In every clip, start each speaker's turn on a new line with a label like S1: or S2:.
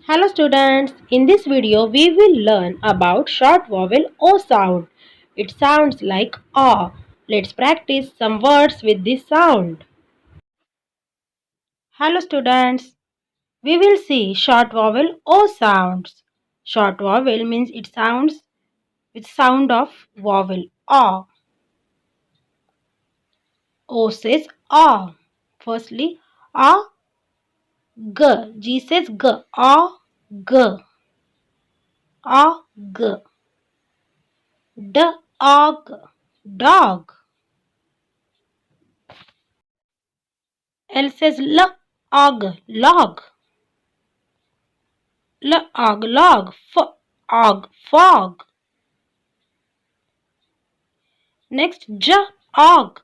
S1: Hello students, in this video we will learn about short vowel O sound. It sounds like A. Let's practice some words with this sound. Hello students, we will see short vowel O sounds. Short vowel means it sounds with sound of vowel A. O says A. Firstly, A, G. G says G. A, G. A, G. Dog, dog. L says log, log, fog. Next, jog, hog.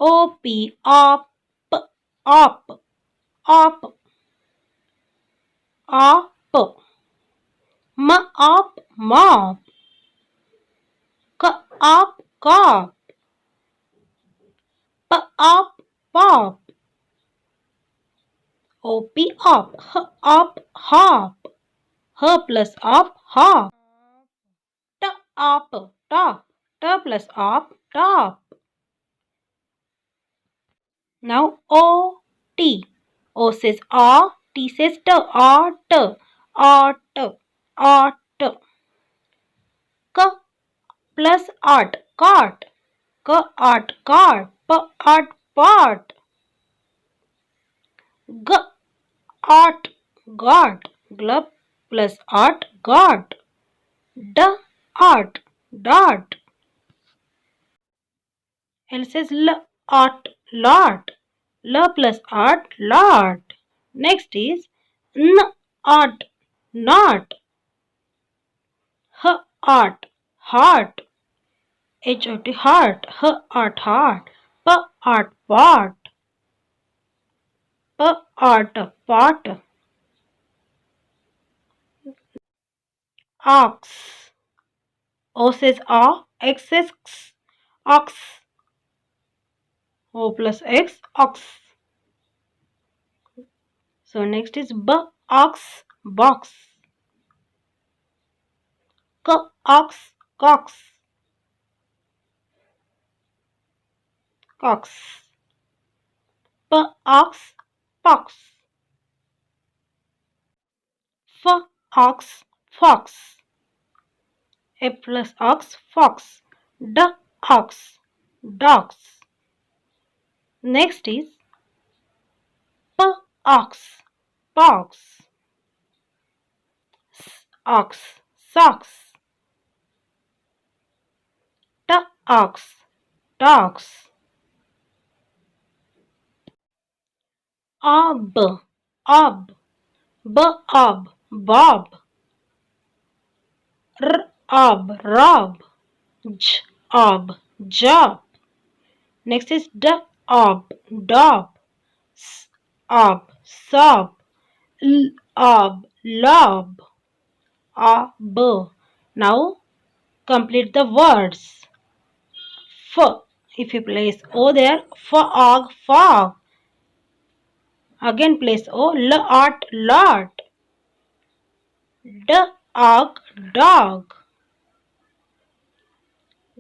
S1: Op, op, op, op. Mop, cop, pop. Hop. H plus hop. Top. T plus top. Now O, T. O says T says ot, ot. K plus cot, cart, pot. G, got, glove plus got. D, dot. L says lot. L plus lot. Next is not. Heart, heart. Heart. Heart. Pot. Pot. Ox. O says X says ox. O plus X, ox. So next is box. Cox. Pox. Fox. A plus fox. Dogs. Next is pox. Socks. Dogs. Ob. Bob. Rob. Job. Next is dob. Sob. Lob. Now complete the words. If you place O there, fog. Again place O, lot. Dog.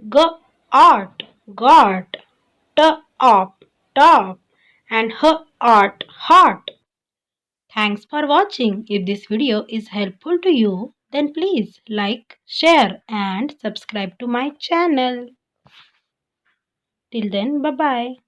S1: Got. Top. And heart. Thanks for watching. If this video is helpful to you, then please like, share and subscribe to my channel. Till then, bye-bye.